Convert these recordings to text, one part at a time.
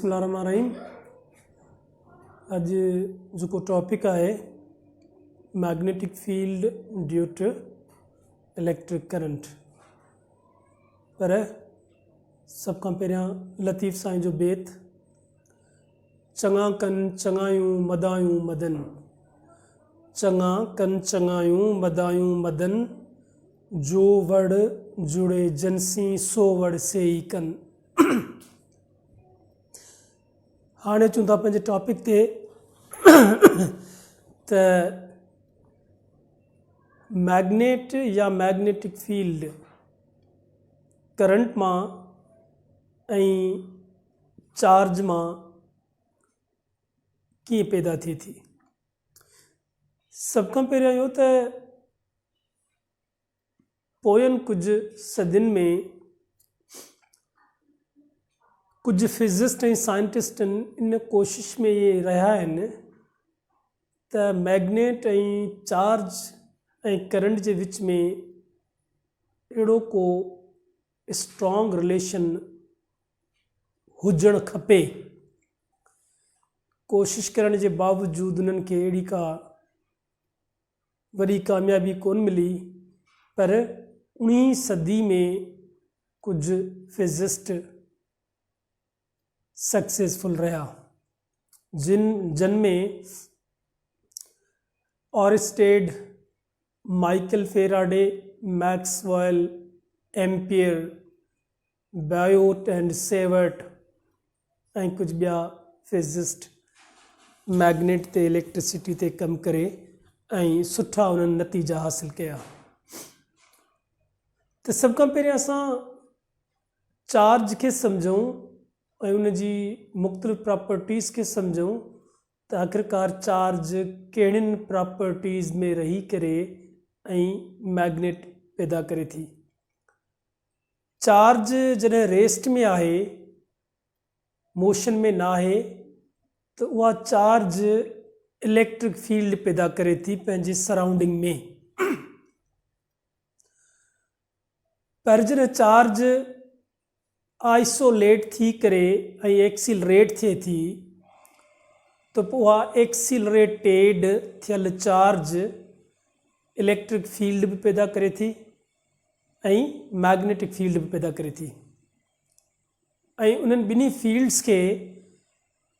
बिस्मिल्लाहिर्रहमानिर्रहीम। अॼु जेको टॉपिक आहे magnetic field due to electric current. पर सभ खां पहिरियां लतीफ़ साईं जो बेत, चङा कनि चङायूं मदायूं मदन, चङा कनि चङायूं मदायूं मदन, जो वड़ जुड़े जनसी सो वड़ से ई कनि। हाणे अचूं था पंहिंजे टॉपिक ते त मैग्नेट या मैग्नेटिक फील्ड करंट मां ऐं चार्ज मां कीअं पैदा थिए थी। सभ खां पहिरियों इहो त पोयनि कुझु सदियुनि में कुझु फिज़िस्ट ऐं साइंटिस्ट इन कोशिश में इहे रहिया आहिनि त मैग्नेट ऐं चार्ज ऐं करंट जे विच में अहिड़ो को स्ट्रॉन्ग रिलेशन हुजणु खपे। कोशिश करण जे बावजूदि उन्हनि खे अहिड़ी का वरी कामयाबी कोन मिली, पर 19वीं सदी में कुझु फिज़िस्ट सक्सेसफुल रहा, जिन में ऑरस्टेड, Michael Faraday, Maxwell, ampere, Biot and Savart ऐं कुझु ॿिया फिज़िस्ट मैग्नेट ते इलेक्ट्रिसिटी ते कमु करे ऐं सुठा उन्हनि नतीजा हासिल कया। त सभ खां पहिरियों असां चार्ज खे सम्झूं ऐं उन जी मुख़्तलिफ़ प्रॉपर्टीज़ खे सम्झूं त आख़िरकार चार्ज कहिड़ियुनि प्रॉपर्टीज़ में रही करे ऐं मैग्नेट पैदा करे थी। चार्ज जॾहिं रेस्ट में आहे, मोशन में ना आहे, त उहा चार्ज इलेक्ट्रिक फील्ड पैदा करे थी पंहिंजे सराउंडिंग में। पर जॾहिं चार्ज आइसोलेट थी करे ऐं एक्सीलरेट थिए थी त पोइ उहा एक्सीलरेटेड थियल चार्ज इलेक्ट्रिक फील्ड बि पैदा करे थी ऐं मैग्नेटिक फील्ड बि पैदा करे थी। ऐं उन्हनि ॿिन्ही फील्ड्स खे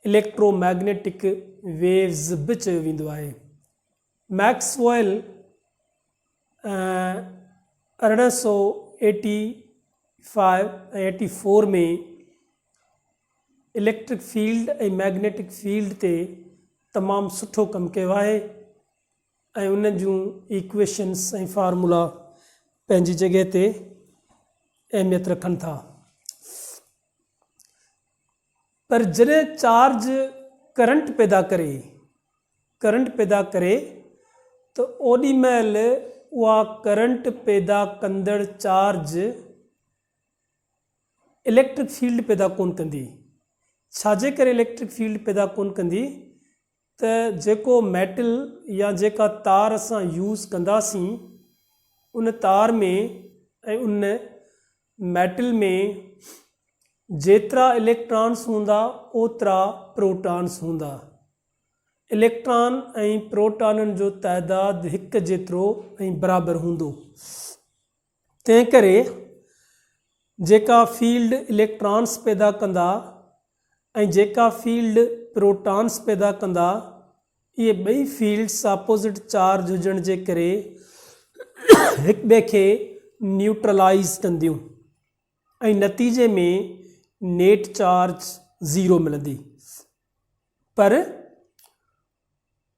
इलेक्ट्रोमैग्नेटिक वेव्स बि चयो वेंदो आहे। मैक्सवेल 1884 में इलेक्ट्रिक फील्ड ऐं मैग्नेटिक फील्ड ते तमामु सुठो कमु कयो आहे ऐं उन जूं इक्वेशन्स ऐं फार्मूला पंहिंजी जॻह ते अहमियत रखनि था। पर जॾहिं चार्ज करंट पैदा करे त ओॾी महिल उहा करंट पैदा कंदड़ चार्ज इलेक्ट्रिक फील्ड पैदा कोन कंदी। छाजे करे इलेक्ट्रिक फील्ड पैदा कोन कंदी? त जेको मेटल या जेका तार असां यूज़ कंदासीं, उन तार में ऐं उन मेटल में जेतिरा इलेक्ट्रॉन्स हूंदा ओतिरा प्रोटॉन्स हूंदा। इलेक्ट्रॉन ऐं प्रोटॉननि जो तइदादु हिकु जेतिरो ऐं बराबरि हूंदो। तंहिं करे जेका फील्ड इलेक्ट्रॉन्स पैदा कंदा ऐं जेका फील्ड प्रोटॉन्स पैदा कंदा, इहे ॿई फील्ड्स अपोज़िट चार्ज हुजण जे करे हिक ॿिए खे न्यूट्रलाइज़ कंदियूं ऐं नतीजे में नेट चार्ज 0 मिलंदी। पर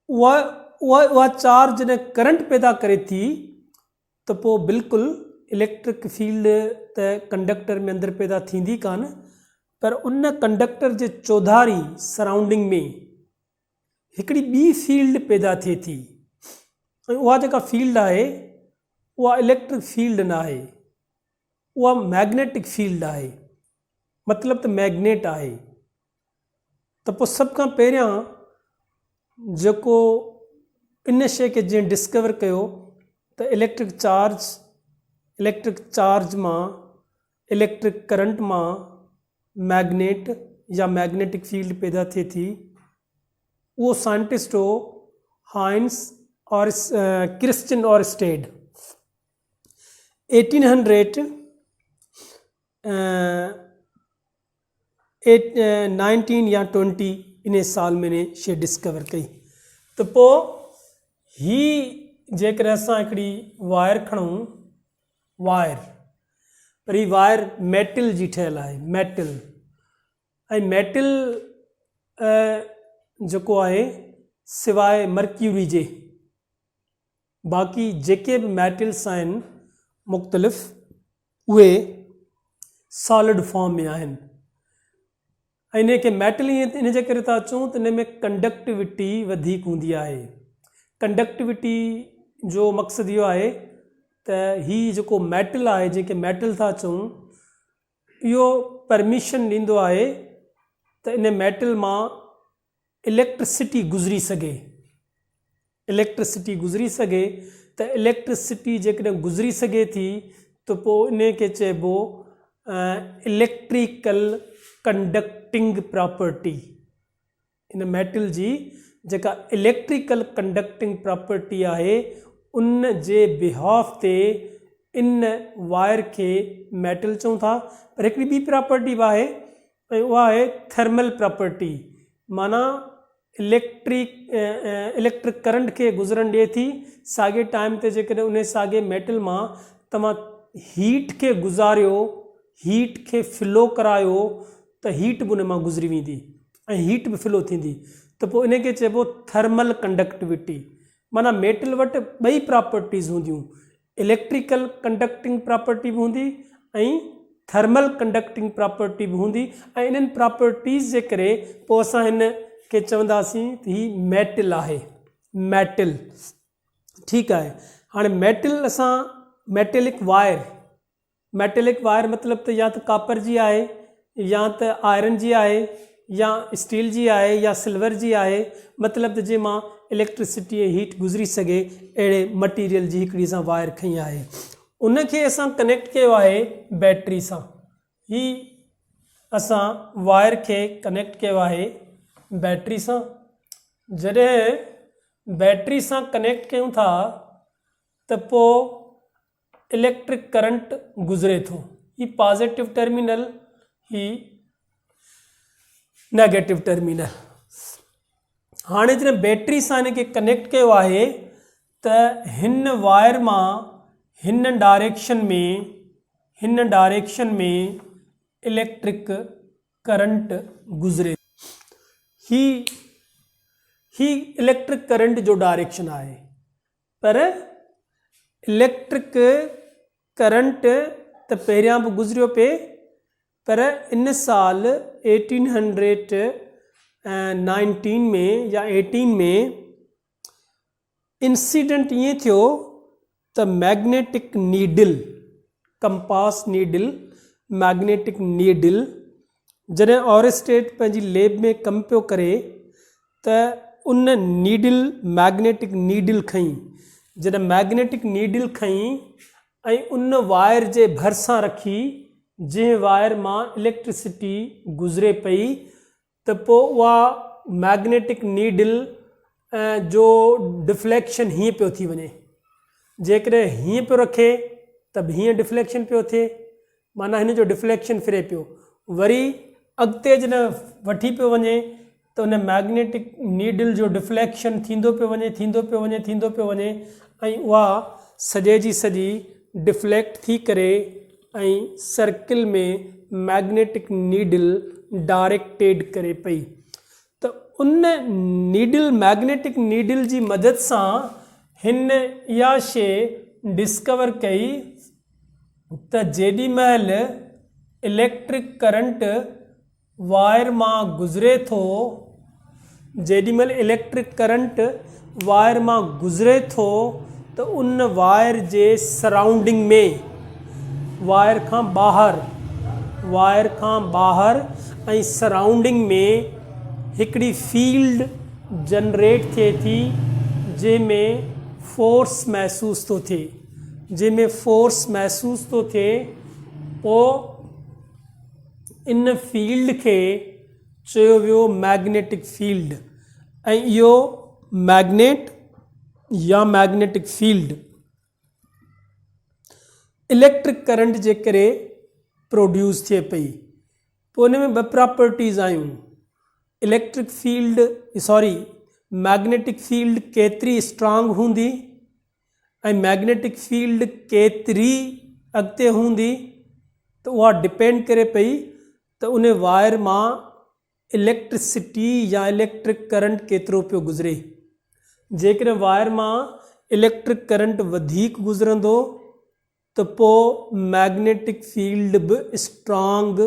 उहा चार्ज जॾहिं करंट पैदा करे थी त पोइ बिल्कुलु इलेक्ट्रिक फील्ड त कंडक्टर में अंदरि पैदा थींदी कान, पर उन कंडक्टर जे चौधारी सराउंडिंग में हिकिड़ी ॿी फील्ड पैदा थिए थी ऐं उहा जेका फील्ड आहे उहा इलेक्ट्रिक फील्ड न आहे, उहा मैग्नेटिक फील्ड आहे। मतिलबु त मैग्नेट आहे। त पोइ सभ खां पहिरियां जेको इन शइ खे जीअं डिस्कवर कयो त इलेक्ट्रिक चार्ज मां, इलेक्ट्रिक करंट मां मैग्नेट या मैग्नेटिक फील्ड पैदा थिए थी उहो साइंटिस्ट हो हाइंस और क्रिश्चियन ऑरस्टेड। 19 या 20 इन साल में ने शइ डिस्कवर कई। त पोइ ही जेकर असां हिकिड़ी वायर खणूं वायर, पर ही वायर मेटल जी ठहियलु आहे, मेटल ऐं मेटल जेको आहे सवाइ मर्क्यूरी जे बाक़ी जेके बि मेटल्स आहिनि मुख़्तलिफ़ उहे सॉलिड फॉर्म में आहिनि ऐं इन खे मेटल इन जे करे था अचूं त इन में कंडक्टिविटी वधीक हूंदी आहे। कंडक्टिविटी जो मक़सदु इहो आहे त हीउ जेको मेटल आहे जंहिंखे मेटल था चऊं इहो परमिशन ॾींदो आहे त इन मेटल मां इलेक्ट्रिसिटी गुज़री सघे, इलेक्ट्रिसिटी गुज़री सघे त इलेक्ट्रिसिटी जेकॾहिं गुज़री सघे थी त पोइ इन खे चइबो इलेक्ट्रिकल कंडक्टिंग प्रॉपर्टी। इन मेटल जी जेका इलेक्ट्रिकल कंडक्टिंग प्रॉपर्टी आहे उन जे बिहाफ ते इन वायर खे मेटल चऊं था। पर हिकिड़ी ॿी प्रॉपर्टी बि आहे ऐं उहा आहे थर्मल प्रॉपर्टी, माना इलेक्ट्रिक करंट खे गुज़रण ॾिए थी साॻे टाइम ते जेकॾहिं उन साॻे मेटल मां तव्हां हीट खे गुज़ारियो, हीट खे फ्लो करायो त हीट बि उन मां गुज़री वेंदी ऐं हीट बि फ्लो थींदी त पोइ इन खे चइबो थर्मल कंडक्टिविटी। माना मेटल वटि ॿई प्रॉपर्टीज़ हूंदियूं, इलेक्ट्रिकल कंडक्टिंग प्रॉपर्टी बि हूंदी ऐं थर्मल कंडक्टिंग प्रॉपर्टी बि हूंदी ऐं इन्हनि प्रॉपर्टीज़ जे करे पोइ असां हिन खे चवंदासीं त हीउ मेटल आहे, मेटल। ठीकु आहे, हाणे मेटल असां मेटेलिक वायर, मेटेलिक वायर मतिलबु त या त कापर जी आहे या त आयरन जी आहे या स्टील जी आहे या सिल्वर जी आहे, मतिलबु त जंहिं मां इलेक्ट्रिसिटी ऐं हीट गुज़री सघे अहिड़े मटीरियल जी हिकिड़ी असां वायर खई आहे। उनखे असां कनेक्ट कयो आहे बैटरी सां। ही असां वायर खे कनेक्ट कयो आहे बैटरी सां। जॾहिं बैटरी सां कनेक्ट कयूं था त पोइ इलेक्ट्रिक करंट गुज़रे थो, ही पॉजिटिव टर्मिनल, ही नेगेटिव टर्मिनल। हाणे जॾहिं बैटरी सां हिन खे कनेक्ट कयो आहे त हिन वायर मां हिन डायरेक्शन में इलेक्ट्रिक करंट गुज़रे। ही इलेक्ट्रिक करंट जो डायरेक्शन आहे, पर इलेक्ट्रिक करंट त पहिरियां बि गुज़रियो पिए, पर इन साल 1819 में या 18 में इंसिडेंट ईअं थियो त magnetic needle, compass needle, magnetic needle जॾहिं ऑरस्टेड पंहिंजी लैब में कमु पियो करे त उन नीडल मैग्नेटिक नीडल खई। जॾहिं मैग्नेटिक नीडल खई ऐं उन वायर जे भरिसां रखी जंहिं वायर मां इलेक्ट्रिसिटी गुज़रे पई त पोइ उहा मैग्नेटिक नीडल जो डिफ्लेक्शन हीअं पियो थी वञे। जेकॾहिं हीअं पियो रखे त बि हीअं डिफ्लेक्शन पियो थिए, माना हिन जो डिफ्लेक्शन फिरे पियो। वरी अॻिते जॾहिं वठी पियो वञे त उन मैग्नेटिक नीडल जो डिफ्लेक्शन थींदो पियो वञे ऐं उहा सॼे जी सॼी डिफ्लेक्ट थी करे ऐं सर्किल में मैग्नेटिक नीडल डायरेक्टेड करे पई। त उन नीडल, मैग्नेटिक नीडल जी मदद सां हिन इहा शइ डिस्कवर कई त जेॾी महिल इलेक्ट्रिक करंट वायर मां गुज़रे थो, जेॾी महिल इलेक्ट्रिक करंट वायर मां गुज़रे थो त उन वायर जे सराउंडिंग में, वायर खां ॿाहिरि ऐं सराउंडिंग में हिकिड़ी फील्ड जनरेट थिए थी जंहिंमें फोर्स महसूस थो थिए। पोइ इन फील्ड खे चयो वियो मैग्नेटिक फील्ड। ऐं इहो मैग्नेट या मैग्नेटिक फील्ड इलेक्ट्रिक करंट जे करे प्रोड्यूस थिए पई। पोइ उन में ॿ प्रॉपर्टीज़ आयूं, इलेक्ट्रिक फील्ड मैग्नेटिक फील्ड केतिरी स्ट्रांग हूंदी ऐं मैग्नेटिक फील्ड केतिरी अॻिते हूंदी, त उहा डिपेंड करे पई त उन वायर मां इलेक्ट्रिसिटी या इलेक्ट्रिक करंट केतिरो पियो गुज़रे। जेकॾहिं वायर मां इलेक्ट्रिक करंट वधीक गुज़रंदो त पोइ मैग्नेटिक फील्ड बि स्ट्रांग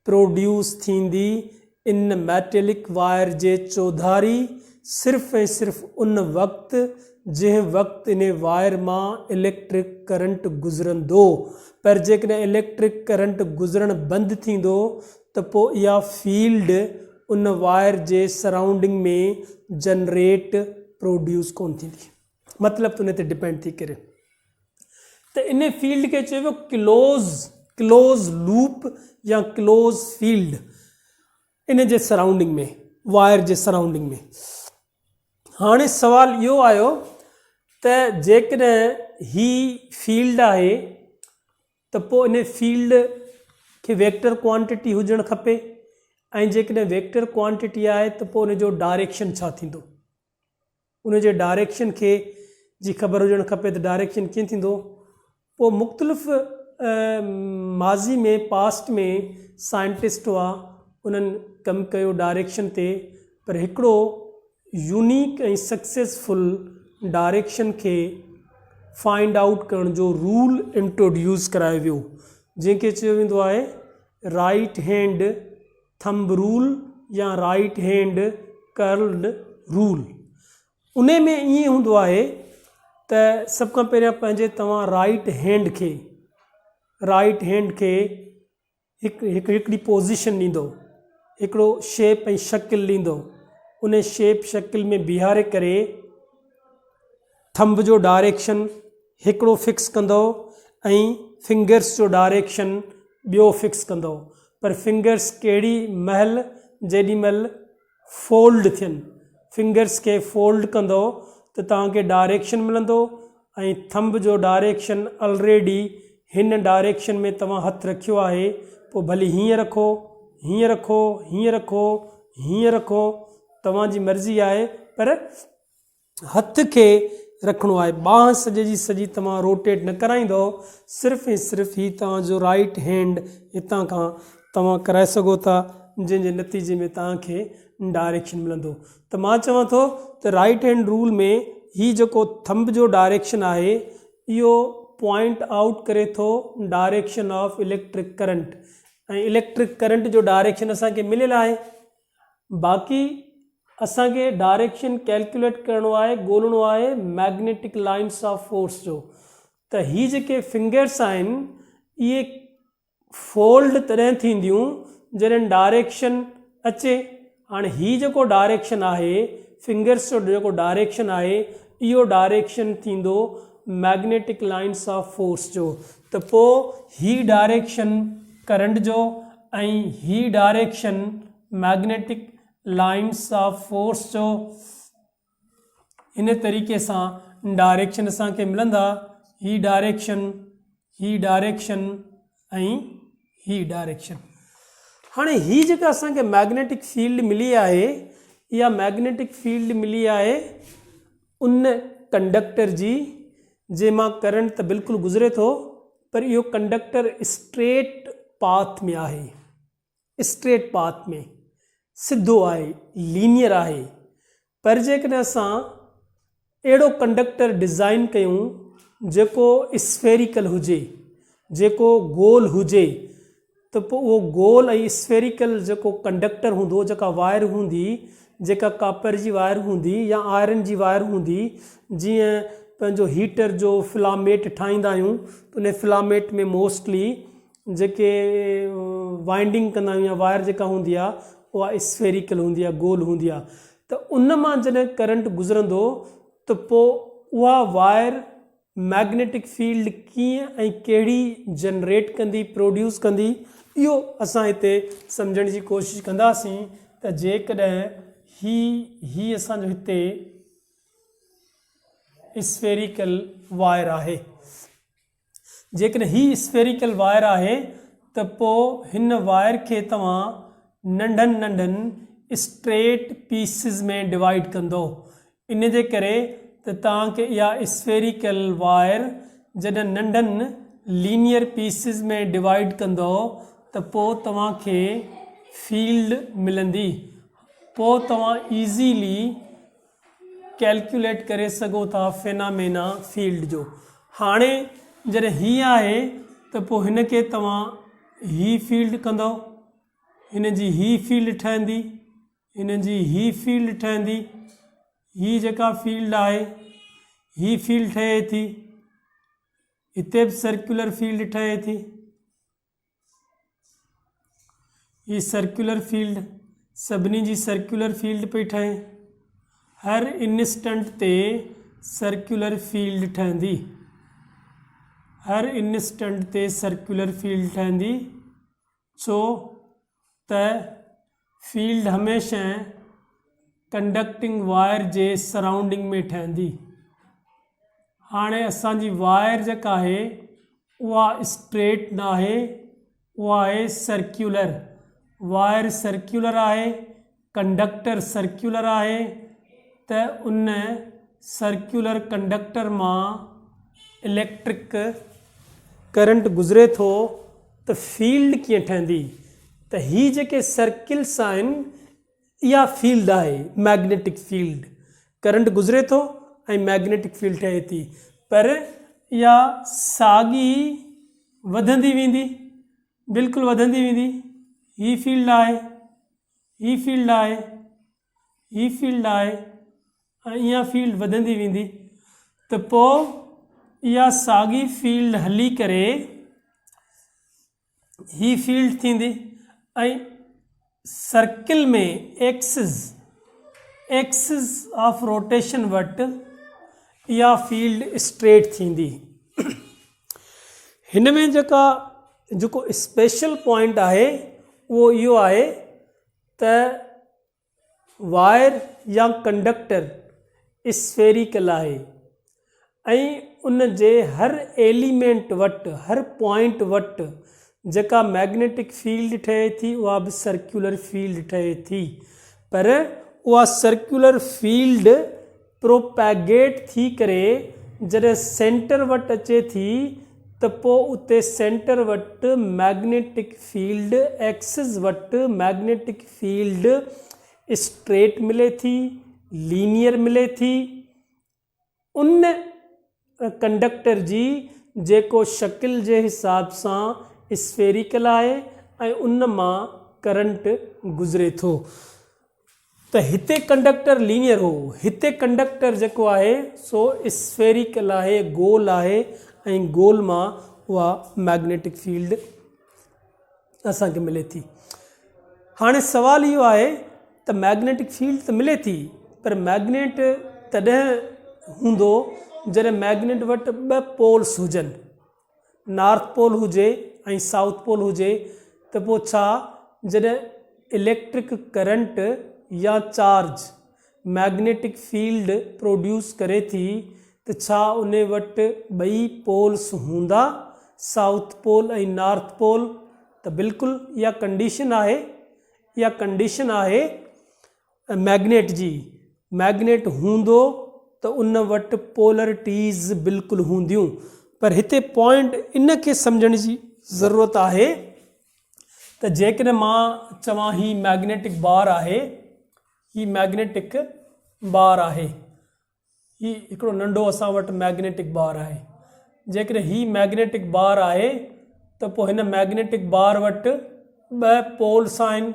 प्रोड्यूस थींदी इन मैटेलिक वायर जे चौधारी, सिर्फ़ु ऐं सिर्फ़ु उन वक़्तु जंहिं वक़्तु इन वायर मां इलेक्ट्रिक करंट गुज़रंदो। पर जेकॾहिं इलेक्ट्रिक करंट गुज़रणु बंदि थींदो त पोइ इहा फील्ड उन वायर जे सराउंडिंग में जनरेट प्रोड्यूस कोन थींदी। मतिलबु त उन ते डिपेंड थी करे। त इन फील्ड खे चइबो क्लोज़ लूप या क्लोज़ फील्ड इन जे सराउंडिंग में, वायर जे सराउंडिंग में। हाणे सवाल इहो आयो त जेकॾहिं ही फील्ड आहे त पोइ इन फील्ड खे वेक्टर क्वांटिटी हुजणु खपे, ऐं जेकॾहिं वेक्टर क्वांटिटी आहे त पोइ उन जो डायरेक्शन छा थींदो, उन जे डायरेक्शन खे जी ख़बर हुजणु खपे त डायरेक्शन कीअं थींदो। पोइ मुख़्तलिफ़ माज़ी में पास्ट में साइंटिस्ट हुआ, उन्हनि कमु कयो डायरेक्शन ते, पर हिकिड़ो यूनिक ऐं सक्सेसफुल डायरेक्शन खे फाइंड आउट करण जो रूल इंट्रोड्यूस करायो वियो, जंहिंखे चयो वेंदो आहे राइट हैंड थंब रूल या राइट हैंड कर्ल्ड रूल। उन में ईअं हूंदो आहे त सभ खां पहिरियां पंहिंजे तव्हां राइट हैंड खे हिकिड़ी पोज़ीशन ॾींदो, हिकिड़ो शेप ऐं शकिल ॾींदो, उन शेप शकिल में बीहारे करे थंब जो डायरेक्शन हिकिड़ो फिक्स कंदो ऐं फिंगर्स जो डायरेक्शन ॿियो फिक्स कंदो। पर फिंगर्स केॾी महिल जेॾी महिल फोल्ड थियनि, फिंगर्स खे फोल्ड कंदो त तव्हांखे डायरेक्शन मिलंदो, ऐं थंब जो डायरेक्शन ऑलरेडी हिन डायरेक्शन में तव्हां हथु रखियो आहे, पोइ भली हीअं रखो, हीअं रखो, हीअं रखो, हीअं रखो, तव्हांजी मर्ज़ी आहे, पर हथ खे रखिणो आहे। बांह सॼे जी सॼी तव्हां रोटेट न कराईंदो, सिर्फ़ु ऐं सिर्फ़ु ही तव्हांजो राइट हैंड हितां खां तव्हां कराए सघो था, जंहिंजे नतीजे में तव्हांखे डायरेक्शन मिलंदो। त मां चवां थो त राइट हैंड रूल में ही जेको थंब जो डायरेक्शन आहे इहो पॉइंट आउट करे थो डायरेक्शन ऑफ इलेक्ट्रिक करंट, ऐं इलेक्ट्रिक करंट जो डायरेक्शन असांखे मिलियल आहे। बाक़ी असांखे डायरेक्शन कैलकुलेट करिणो आहे, ॻोल्हणो आहे मैग्नेटिक लाइन्स ऑफ फोर्स जो। त ही जेके फिंगर्स आहिनि इहे फोल्ड तॾहिं थींदियूं जॾहिं डायरेक्शन अचे। हाणे ही जेको डायरेक्शन आहे, फिंगर्स जो जेको डायरेक्शन आहे, इहो डायरेक्शन थींदो मैग्नेटिक लाइन्स ऑफ फोर्स जो। त पोइ ही डायरेक्शन करंट जो ऐं ही direction magnetic lines of force जो, इन तरीक़े सां डायरेक्शन असांखे मिलंदा, ही डायरेक्शन ऐं ही डायरेक्शन। हाणे ही जेका असांखे मैग्नेटिक फील्ड मिली आहे, इहा मैग्नेटिक फील्ड मिली आहे उन कंडक्टर जी जंहिंमां करंट त बिल्कुलु गुज़रे थो, पर इहो कंडक्टर स्ट्रेट पाथ में आहे, स्ट्रेट पाथ में सिधो आहे, लीनियर आहे। पर जेकॾहिं असां अहिड़ो कंडक्टर डिज़ाइन कयूं जेको स्फेरिकल हुजे, जेको गोल हुजे, त पोइ उहो गोल ऐं स्फेरिकल जेको कंडक्टर हूंदो, जेका वायर हूंदी, जेका कापर जी वायर हूंदी या आयरन जी वायर हूंदी, जीअं पंहिंजो हीटर जो फिलामेट ठाहींदा आहियूं त उन फिलामेट में मोस्टली जेके वाइंडिंग कंदा आहियूं या वायर जेका हूंदी आहे उहा स्फेरिकल हूंदी आहे, गोल हूंदी आहे। त उन मां जॾहिं करंट गुज़रंदो त पोइ उहा वायर मैग्नेटिक फील्ड कीअं ऐं कहिड़ी जनरेट कंदी, प्रोड्यूस कंदी, इहो असां हिते सम्झण जी कोशिशि कंदासीं त जेकॾहिं ही असांजो हिते स्फेरिकल वायर आहे, जेकॾहिं ही स्फेरिकल वायर आहे त पोइ हिन वायर खे तव्हां नंढनि नंढनि स्ट्रेट पीसिस में डिवाइड कंदो। इन जे करे त तव्हांखे इहा स्फेरिकल वायर जॾहिं नंढनि लीनियर पीसिस में डिवाइड कंदो त पोइ तव्हांखे फील्ड मिलंदी। पोइ तव्हां ईज़ीली कैलकुलेट करे सघो था फेनामेना फील्ड जो। हाणे जॾहिं हीअ आहे त पोइ हिन खे तव्हां ही फील्ड कंदो, हिन जी ही फील्ड ठहंदी, हिन जी ही फील्ड ठहंदी, ही जेका फील्ड आहे ही फील्ड ठहे थी, हिते बि सर्कुलर फील्ड ठहे थी, ही सर्कुलर फील्ड, सभिनी जी सर्कुलर फील्ड पई ठहे, हर इंस्टेंट ते सर्कुलर फील्ड ठहंदी, हर इंस्टेंट ते सर्कुलर फील्ड ठहंदी, छो त फील्ड हमेशह कंडक्टिंग वायर जे सराउंडिंग में ठहंदी। हाणे असांजी वायर जेका आहे उहा स्ट्रेट न आहे, उहा आहे सर्क्युलर। वायर सर्क्युलर आहे, कंडक्टर सर्क्युलर आहे, त उन सर्क्युलर कंडक्टर मां इलेक्ट्रिक करंट गुज़रे थो त फील्ड कीअं ठहंदी। त ही जेके सर्किल्स आहिनि इहा फील्ड आहे, मैग्नेटिक फील्ड। करंट गुज़रे थो ऐं मैग्नेटिक फील्ड ठहे थी, पर इहा साॻी वधंदी वेंदी, बिल्कुलु वधंदी वेंदी। ही फील्ड आहे, ही फील्ड आहे, ही फील्ड आहे, ऐं इहा फील्ड वधंदी वेंदी। त पोइ इहा साॻी फील्ड हली करे ही फील्ड थींदी ऐं सर्किल में एक्सिस ऑफ रोटेशन वटि इहा फील्ड स्ट्रेट थींदी। हिन में जेको स्पेशल पॉइंट आहे उहो इहो आहे त वायर या कंडक्टर स्फेरिकल आहे ऐं उन जे हर एलिमेंट वटि, हर पॉइंट वटि जेका मैग्नेटिक फील्ड ठहे थी उहा बि सर्कुलर फील्ड ठहे थी, पर उहा सर्कुलर फील्ड प्रोपैगेट थी करे जॾहिं सेंटर वटि अचे थी त पोइ उते सेंटर वटि मैग्नेटिक फील्ड, एक्सिस वटि मैग्नेटिक फील्ड स्ट्रेट मिले थी, लीनियर मिले थी। उन कंडक्टर जी जेको शकिल जे हिसाब सां स्फेरिकल आहे ऐं उन मां करंट गुज़रे थो। त हिते कंडक्टर लीनियर हो, हिते कंडक्टर जेको आहे सो स्फेरिकल आहे, गोल आहे, ऐं गोल मां उहा मैग्नेटिक फील्ड असांखे मिले थी। हाणे सवाल इहो आहे त मैग्नेटिक फील्ड त मिले थी, पर मैग्नेट तॾहिं हूंदो जॾहिं मैग्नेट वटि ॿ पोल्स हुजनि, नॉर्थ पोल हुजे ऐं साउथ पोल हुजे, त पोइ छा जॾहिं इलेक्ट्रिक करंट या चार्ज मैग्नेटिक फील्ड प्रोड्यूस करे थी त छा उन वटि ॿई पोल्स हूंदा, साउथ पोल ऐं नॉर्थ पोल। त बिल्कुलु इहा कंडीशन आहे, इहा कंडीशन आहे मैग्नेट जी। मैग्नेट हूंदो त उन वटि पोलरिटीज़ बिल्कुलु हूंदियूं, पर हिते पॉइंट इन खे सम्झण जी ज़रूरत आहे त जेकॾहिं मां चवां ही मैग्नेटिक बार आहे, ही मैग्नेटिक बार आहे, ही हिकिड़ो नंढो असां वटि मैग्नेटिक बार आहे। जेकॾहिं ही मैग्नेटिक बार आहे त पोइ हिन मैग्नेटिक बार वटि ॿ पोल्स आहिनि,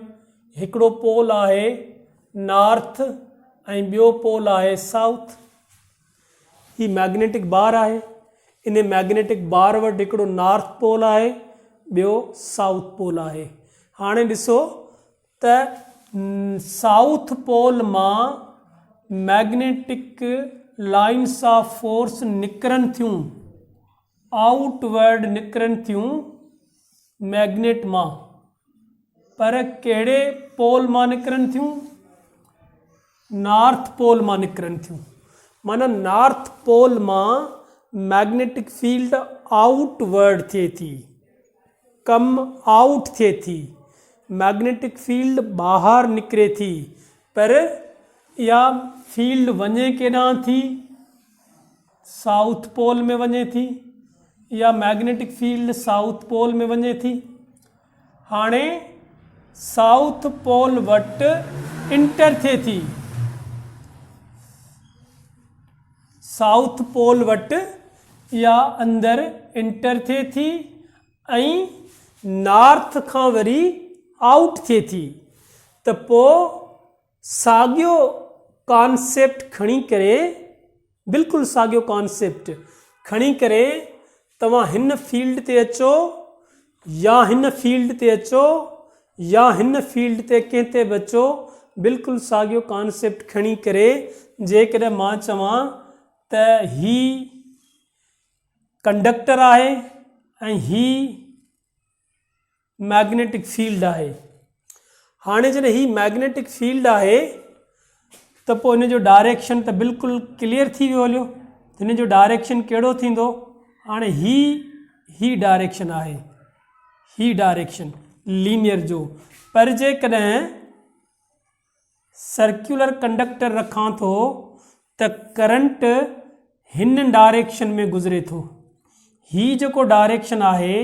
हिकिड़ो पोल आहे नॉर्थ ऐं ॿियो पोल आहे साउथ। ही मैग्नेटिक बार आहे, इन मैग्नेटिक बार वटि हिकिड़ो नॉर्थ पोल आहे, ॿियो साउथ पोल आहे। हाणे ॾिसो त साउथ पोल मां मैग्नेटिक लाइन्स ऑफ फोर्स निकिरनि थियूं, आउटवर्ड निकिरनि थियूं मैग्नेट मां। पर कहिड़े पोल मां निकिरनि थियूं? नॉर्थ पोल मां निकिरनि थियूं। माना नॉर्थ पोल मां मैग्नेटिक फील्ड आउटवर्ड थिए थी, कम आउट थिए थी, मैग्नेटिक फील्ड ॿाहिरि निकिरे थी। पर इहा फील्ड वञे केॾांहुं थी? साउथ पोल में वञे थी। इहा मैग्नेटिक फील्ड साउथ पोल में वञे थी। हाणे साउथ पोल वटि इंटर थिए थी, साउथ पोल वटि इहा अंदरि इंटर थिए थी ऐं नॉर्थ खां वरी आउट थिए थी। त पोइ साॻियो कॉन्सेप्ट खणी करे, बिल्कुलु साॻियो कॉन्सेप्ट खणी करे तव्हां हिन फील्ड ते अचो या हिन फील्ड ते अचो या हिन फील्ड ते कंहिं ते बि अचो, बिल्कुलु साॻियो कॉन्सेप्ट खणी करे जेकॾहिं मां चवां त ही कंडक्टर आहे ऐं ही मैग्नेटिक फील्ड आहे। हाणे जॾहिं ही मैग्नेटिक फील्ड आहे त पोइ हिन जो डायरेक्शन त बिल्कुलु क्लियर थी वियो हलियो। हिन जो डायरेक्शन कहिड़ो थींदो? हाणे ही डायरेक्शन आहे, ही डायरेक्शन लीनियर जो। पर जेकॾहिं सर्कुलर कंडक्टर रखां थो त करंट हिन डायरेक्शन में गुज़रे थो। ही जेको डायरेक्शन आहे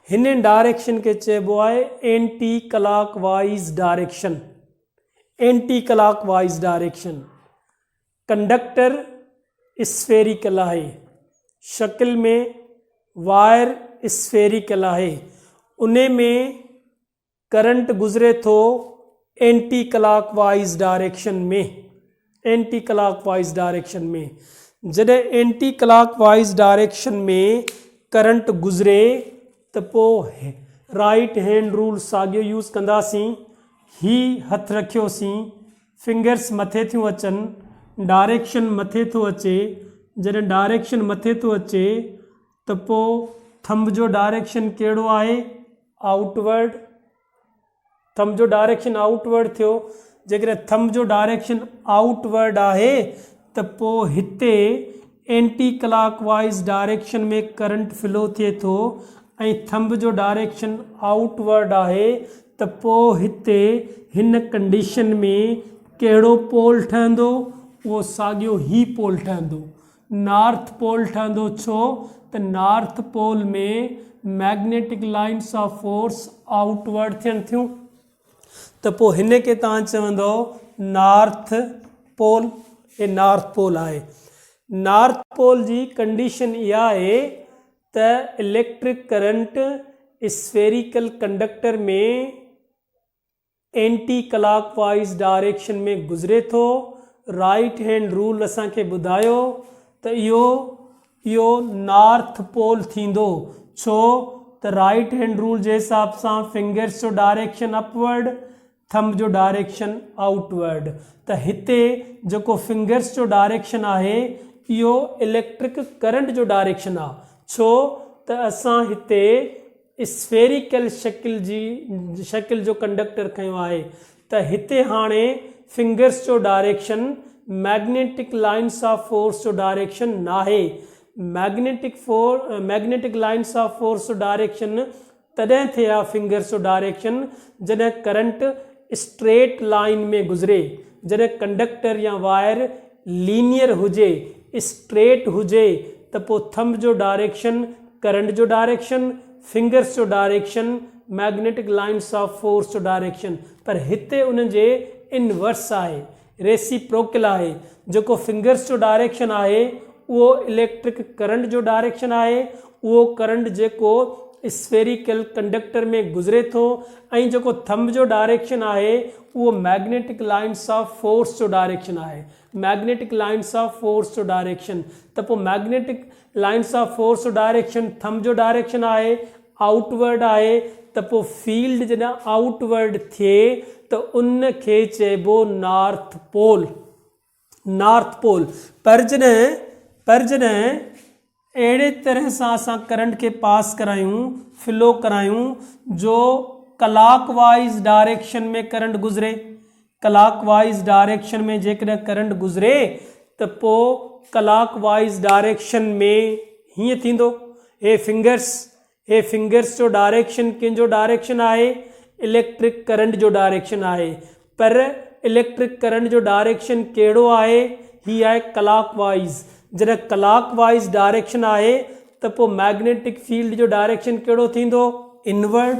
हिन डायरेक्शन खे चइबो आहे anti clock wise direction. Anti clock wise direction. Conductor spherical आहे, शकिल में वायर स्फेरिकल आहे, उन में करंट गुज़रे थो एंटी क्लॉक वाइज डायरेक्शन में। एंटी क्लॉक वाइज डायरेक्शन में जॾहिं एंटी क्लॉक वाइज डायरेक्शन में करंट गुज़रे त पोइ राइट हैंड रूल साॻियो यूज़ कंदासीं। ही हथु रखियोसीं, फिंगर्स मथे थियूं अचनि, डायरेक्शन मथे थो अचे। जॾहिं डायरेक्शन मथे थो अचे त पोइ थंब जो डायरेक्शन कहिड़ो आहे? आउटवर्ड। थंब जो डायरेक्शन आउटवर्ड थियो। जेकॾहिं थंब जो डायरेक्शन आउटवर्ड आहे त पोइ हिते एंटी क्लॉक वाइज डायरेक्शन में करंट फ्लो थिए थो ऐं थंब जो डायरेक्शन आउटवर्ड आहे त पोइ हिते हिन कंडीशन में कहिड़ो पोल ठहंदो? उहो साॻियो ही पोल ठहंदो, नॉर्थ पोल ठहंदो। छो त नॉर्थ पोल में magnetic lines of force outward थियनि थियूं। त पोइ हिन खे तव्हां चवंदो नॉर्थ पोल। हे नॉर्थ पोल आहे। नॉर्थ पोल जी कंडीशन इहा आहे त इलेक्ट्रिक करंट स्फेरिकल कंडक्टर में एंटी क्लॉक वाइज डायरेक्शन में गुज़रे थो। राइट हैंड रूल असांखे ॿुधायो त इहो नॉर्थ पोल थींदो। छो त राइट हैंड रूल जे हिसाब सां फिंगर्स जो डायरेक्शन अपवर्ड, थंब जो डायरेक्शन आउटवर्ड। त हिते जेको फिंगर्स जो डायरेक्शन आहे इहो इलेक्ट्रिक करंट जो डायरेक्शन आहे। छो त असां हिते स्फेरिकल शकिल जो कंडक्टर खयो आहे। त हिते हाणे फिंगर्स जो direction magnetic lines of force जो डायरेक्शन नाहे। मैग्नेटिक लाइन्स ऑफ फोर्स जो डायरेक्शन तॾहिं थिए आहे फिंगर्स जो डायरेक्शन जॾहिं करंट स्ट्रेट लाइन में गुज़रे, जॾहिं कंडक्टर या वायर लीनियर हुजे, स्ट्रेट हुजे त पोइ थंब जो डायरेक्शन करंट जो डायरेक्शन, फिंगर्स जो direction magnetic lines of force जो डायरेक्शन। पर हिते उन जे इनवर्स आहे, रेसिप्रोकल आहे। जेको फिंगर्स जो डायरेक्शन आहे उहो इलेक्ट्रिक करंट जो डायरेक्शन आहे। उहो करंट जेको स्फेरिकल कंडक्टर में गुज़रे थो ऐं जेको थंब जो डायरेक्शन आहे उहो मैग्नेटिक लाइन्स ऑफ फोर्स जो डायरेक्शन आहे। मैग्नेटिक लाइन्स ऑफ फोर्स जो डायरेक्शन। त पोइ मैग्नेटिक लाइन्स ऑफ फोर्स जो डायरेक्शन थंब जो डायरेक्शन आहे, आउटवर्ड आहे। त पोइ फील्ड जॾहिं आउटवर्ड थिए त उन खे चइबो नॉर्थ पोल। North pole. पर जॾहिं अहिड़े तरह सां असां करंट खे पास करायूं, फ्लो करायूं जो क्लॉकवाइज डायरेक्शन में करंट गुज़रे, क्लॉकवाइज डायरेक्शन में जेकॾहिं करंट गुज़रे त पोइ क्लॉकवाइज डायरेक्शन में हीअं थींदो। हे फिंगर्स जो डायरेक्शन कंहिंजो डायरेक्शन आहे, इलेक्ट्रिक करंट जो डायरेक्शन आहे, पर इलेक्ट्रिक करंट जो डायरेक्शन कहिड़ो आहे, ही आहे क्लॉकवाइज। जॾहिं क्लॉकवाइज डायरेक्शन आहे त पोइ मैग्नेटिक फील्ड जो डायरेक्शन कहिड़ो थींदो, इनवर्ड।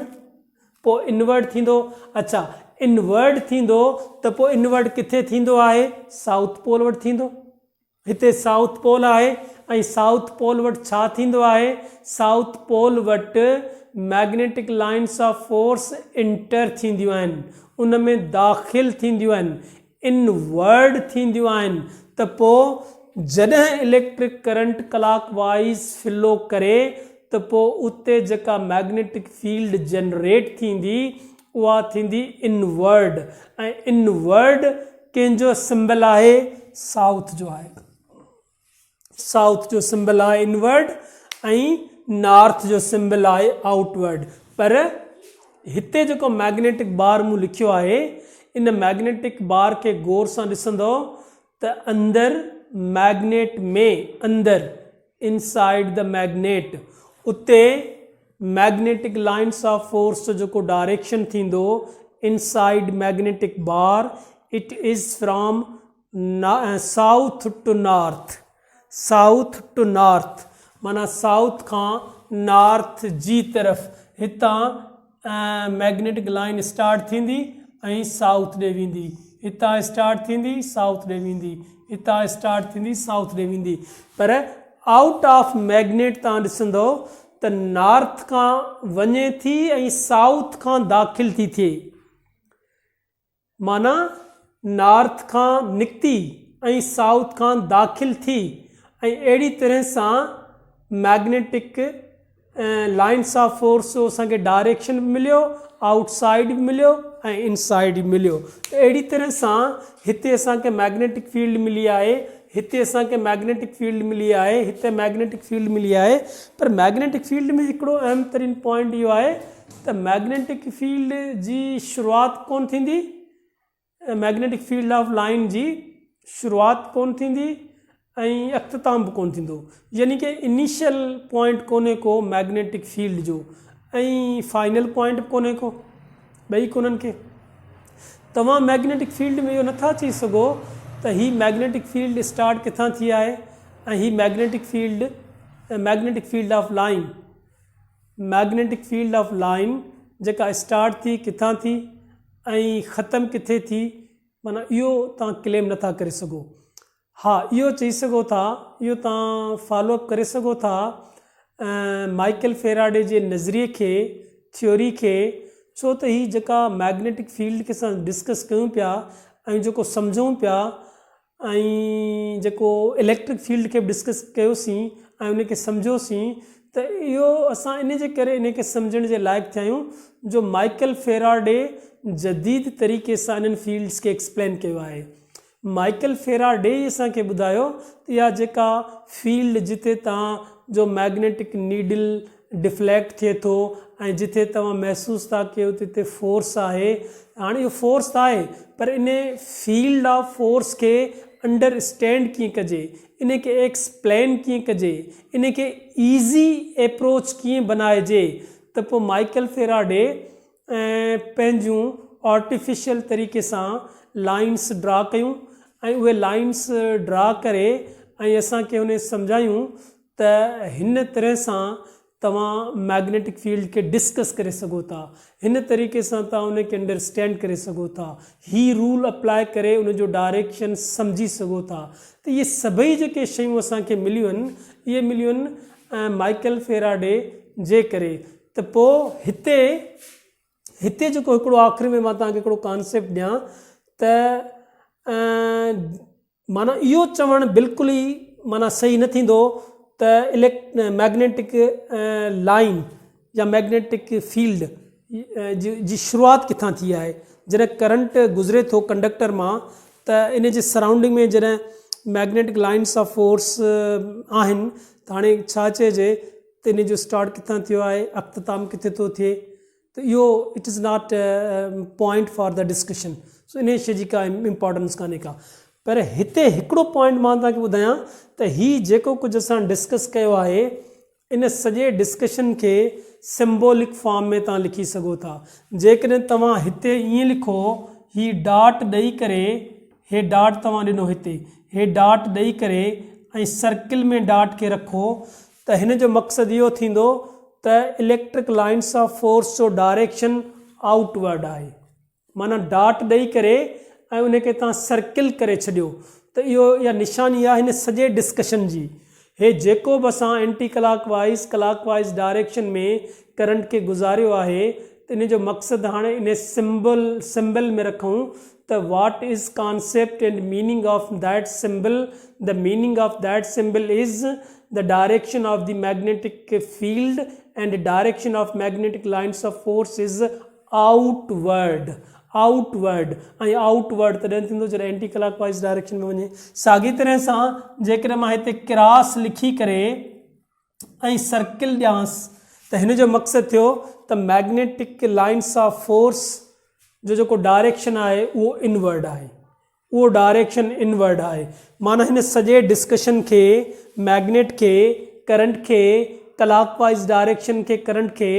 पोइ इनवर्ड थींदो। अच्छा, इनवर्ड थींदो त पोइ इनवर्ड किथे थींदो आहे, साउथ पोल वटि थींदो। हिते साउथ पोल आहे ऐं साउथ पोल वटि छा थींदो आहे, साउथ पोल वटि magnetic lines of force inter थींदियूं आहिनि, उन में दाख़िल थींदियूं आहिनि, इनवर्ड थींदियूं आहिनि। त पोइ जॾहिं इलेक्ट्रिक करंट क्लॉकवाइज फ्लो करे त पोइ उते जेका मैग्नेटिक फील्ड जनरेट थींदी उहा थींदी इनवर्ड। ऐं इनवर्ड कंहिंजो सिंबल आहे, साउथ जो आहे। साउथ जो सिंबल आहे इनवर्ड ऐं नॉर्थ जो सिंबल आहे आउटवर्ड। पर हिते जेको मैग्नेटिक बार मूं लिखियो आहे, इन मैग्नेटिक बार खे गौर सां ॾिसंदो त अंदरि मैग्नेट में, अंदरि इनसाइड द मैग्नेट, उते मैग्नेटिक लाइन्स ऑफ फोर्स जो जेको डायरेक्शन थींदो inside magnetic bar, it is from south to north. South to north माना साउथ खां नॉर्थ जी तरफ़ हितां मैग्नेटिक लाइन स्टार्ट थींदी ऐं साउथ ॾे वेंदी, हितां स्टार्ट थींदी साउथ ॾे वेंदी, हितां स्टार्ट थींदी साउथ ॾे वेंदी। पर आउट ऑफ मैग्नेट तव्हां ॾिसंदो त नॉर्थ खां वञे थी ऐं साउथ खां दाख़िल थी थिए, माना नॉर्थ खां निकिती ऐं साउथ खां दाख़िल थी। ऐं अहिड़ी तरह सां मैग्नेटिक लाइन्स ऑफ फोर्स जो असांखे डायरेक्शन बि मिलियो, आउटसाइड बि मिलियो ऐं इनसाइड बि मिलियो। त अहिड़ी तरह सां हिते असांखे मैग्नेटिक फील्ड मिली आहे, हिते असांखे मैग्नेटिक फील्ड मिली आहे, हिते मैग्नेटिक फील्ड मिली आहे। पर मैग्नेटिक फील्ड में हिकिड़ो अहम तरीन पॉइंट इहो आहे त मैग्नेटिक फील्ड जी शुरूआति कोन थींदी, मैग्नेटिक फील्ड ऑफ लाइन जी शुरूआति कोन थींदी ऐं अख़्ताम बि कोन थींदो, यानी कि इनिशियल पॉइंट कोन्हे को मैग्नेटिक फील्ड जो ऐं फाइनल पॉइंट बि कोन्हे को, ॿई कोन्हनि के। तव्हां मैग्नेटिक फील्ड में इहो नथा चई सघो त ही मैग्नेटिक फील्ड स्टार्ट किथां थी आहे ऐं ही magnetic field of line, magnetic field of line जेका स्टार्ट थी किथां थी ऐं ख़तमु किथे थी, माना इहो तव्हां क्लेम नथा करे सघो। हा, इहो चई सघो था, इहो तव्हां फॉलोअप करे सघो था माइकल फेराडे जे नज़रिए खे, थ्योरी खे, छो त ही जेका मैग्नेटिक फील्ड खे असां डिस्कस कयूं पिया ऐं जेको सम्झूं पिया ऐं जेको इलेक्ट्रिक फील्ड खे बि डिस्कस कयोसीं ऐं उनखे सम्झोसीं, त इहो असां इन जे करे इन खे सम्झण जे लाइक़ु थिया आहियूं जो माइकल फेराडे जदीद तरीक़े सां इन्हनि फील्ड्स खे एक्सप्लेन कयो आहे। माइकल फेराडे असांखे ॿुधायो त इहा जेका फील्ड जिते तव्हां जो मैग्नेटिक नीडल डिफ्लेक्ट थिए थो ऐं जिथे तव्हां महसूस था कयो त हिते फोर्स आहे, हाणे इहो फोर्स त आहे पर इन फील्ड ऑफ फोर्स खे अंडरस्टैंड कीअं कजे, इन खे एक्सप्लेन कीअं कजे, इन खे ईज़ी अप्रोच कीअं बनाइजे। त पोइ माइकल फेराडे पंहिंजूं आर्टिफिशियल तरीक़े सां लाइन्स ड्रा कयूं ऐं उहे लाइन्स ड्रा करे ऐं असांखे उन सम्झायूं त हिन तरह सां तव्हां मैग्नेटिक फील्ड खे डिस्कस करे सघो था, हिन तरीक़े सां तव्हां उनखे अंडरस्टैंड करे सघो था, ही रूल अप्लाई करे उनजो डायरेक्शन सम्झी सघो था। त इहे सभई जेके शयूं असांखे मिलियूं आहिनि, इहे मिलियूं आहिनि माइकल फेराडे जे करे। त पोइ हिते जेको हिकिड़ो आख़िरी में मां तव्हांखे हिकिड़ो कॉन्सेप्ट ॾियां त माना इहो चवणु बिल्कुलु ई माना सही न थींदो त मैग्नेटिक लाइन या मैग्नेटिक फील्ड जी शुरूआति किथां थी आहे। जॾहिं करंट गुज़रे थो कंडक्टर मां त इन जे सराउंडिंग में जॾहिं मैग्नेटिक लाइन्स ऑफ फोर्स आहिनि त हाणे छा चइजे त इन जो स्टार्ट किथां थियो आहे, अख़्ताम किथे थो थिए, त इहो it is not point for the discussion. So इन शइ जी का इम्पोर्टेंस कान्हे का। पर हिते हिकिड़ो पॉइंट मां तव्हांखे ॿुधायां त हीउ जेको कुझु असां डिस्कस कयो आहे इन सॼे डिस्कशन खे सिम्बोलिक फॉर्म में तव्हां लिखी सघो था। जेकॾहिं तव्हां हिते ईअं लिखो ही डॉट ॾेई करे, हे डॉट तव्हां ॾिनो हिते, हे डॉट ॾेई करे ऐं सर्किल में डॉट खे रखो त हिन जो मक़सदु इहो थींदो त इलेक्ट्रिक लाइन्स ऑफ फोर्स जो डायरेक्शन आउटवर्ड आहे। माना डॉट ॾेई करे ऐं उनखे तव्हां सर्किल करे छॾियो त इहो इहा निशानी आहे हिन सॼे डिस्कशन जी। हे जेको बि असां एंटी क्लॉकवाइज़ डायरेक्शन में करंट खे गुज़ारियो आहे त इन जो मक़सदु हाणे इन सिंबल में रखूं त what is concept and meaning of that symbol. The meaning of that symbol is the direction of the magnetic field and direction of magnetic lines of force is outward. ऐं आउटवर्ड तॾहिं थींदो जॾहिं anti clockwise direction में वञे। साॻी तरह सां जेकॾहिं मां हिते क्रॉस लिखी करे ऐं सर्किल ॾियांसि त हिन जो मक़सदु थियो त मैग्नेटिक लाइन्स ऑफ फोर्स जो जेको डायरेक्शन आहे उहो इनवर्ड आहे, उहो डायरेक्शन इनवर्ड आहे। माना हिन सॼे डिस्कशन खे मैग्नेट खे करंट खे क्लॉकवाइज़ डायरेक्शन खे करंट खे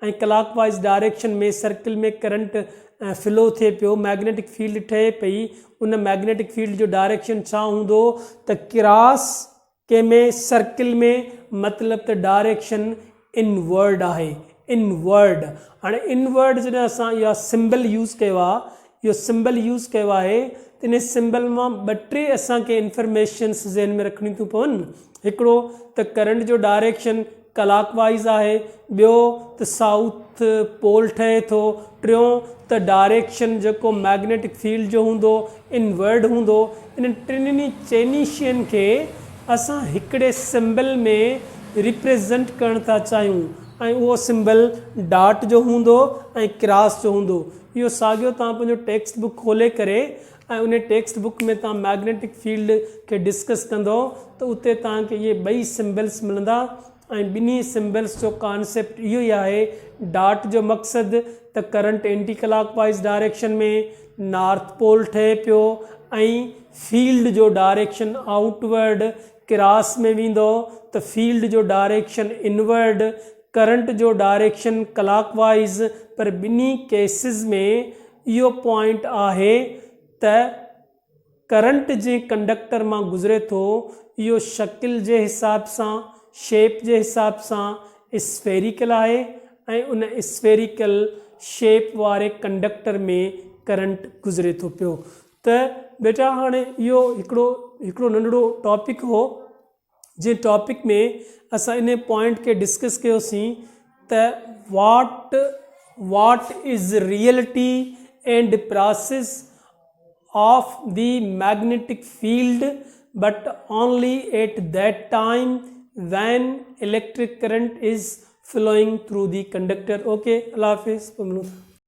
ऐं क्लॉकवाइज़ डायरेक्शन में सर्किल में करंट फ्लो थिए पियो, मैग्नेटिक फील्ड ठहे पई, उन मैग्नेटिक फील्ड जो डायरेक्शन छा हूंदो त क्रॉस कंहिंमें सर्किल में, मतिलबु त डायरेक्शन इनवर्ड आहे, इनवर्ड। हाणे इनवर्ड जॾहिं असां इहा सिंबल यूज़ कयो आहे, इहो सिंबल यूज़ कयो आहे त इन सिंबल मां ॿ टे असांखे इंफॉर्मेशन्स ज़हन में रखणी थियूं पवनि। हिकिड़ो त करंट जो डायरेक्शन क्लॉकवाइज़ आहे, ॿियो त साउथ पोल ठहे थो, टियों त डायरेक्शन जेको मैग्नेटिक फील्ड जो हूंदो इनवर्ड हूंदो। इन टिनी चइनी शयुनि खे असां हिकिड़े सिंबल में रिप्रेज़ेंट करणु था चाहियूं ऐं उहो सिंबल डॉट जो हूंदो ऐं क्रॉस जो हूंदो। इहो साॻियो तव्हां पंहिंजो टेक्स्ट बुक खोले करे ऐं उन टेक्स्ट बुक में तव्हां मैग्नेटिक फील्ड खे डिस्कस कंदो त उते तव्हांखे इहे ॿई सिंबल्स मिलंदा ऐं ॿिन्ही सिंबल्स जो कॉन्सेप्ट इहो ई आहे। डॉट जो मक़सदु त करंट एंटी क्लॉकवाइज़ डायरेक्शन में नॉर्थ पोल ठहे पियो ऐं फील्ड जो डायरेक्शन आउटवर्ड, क्रॉस में वेंदो त फील्ड जो डायरेक्शन इनवर्ड, करंट जो डायरेक्शन क्लॉकवाइज़। पर ॿिन्ही केसिस में इहो पॉइंट आहे त करंट जे कंडक्टर मां गुज़रे थो इहो शकिल जे हिसाब सां, शेप जे हिसाब सां स्फेरिकल आहे ऐं उन स्फेरिकल शेप वारे कंडक्टर में करंट गुज़रे थो पियो। त बेटा हाणे इहो हिकिड़ो नंढड़ो टॉपिक हो जंहिं टॉपिक में असां इन पॉइंट खे डिस्कस कयोसीं त what is reality and process of the magnetic field, but only at that time when electric current is flowing through the conductor. Okay, Allah Hafiz.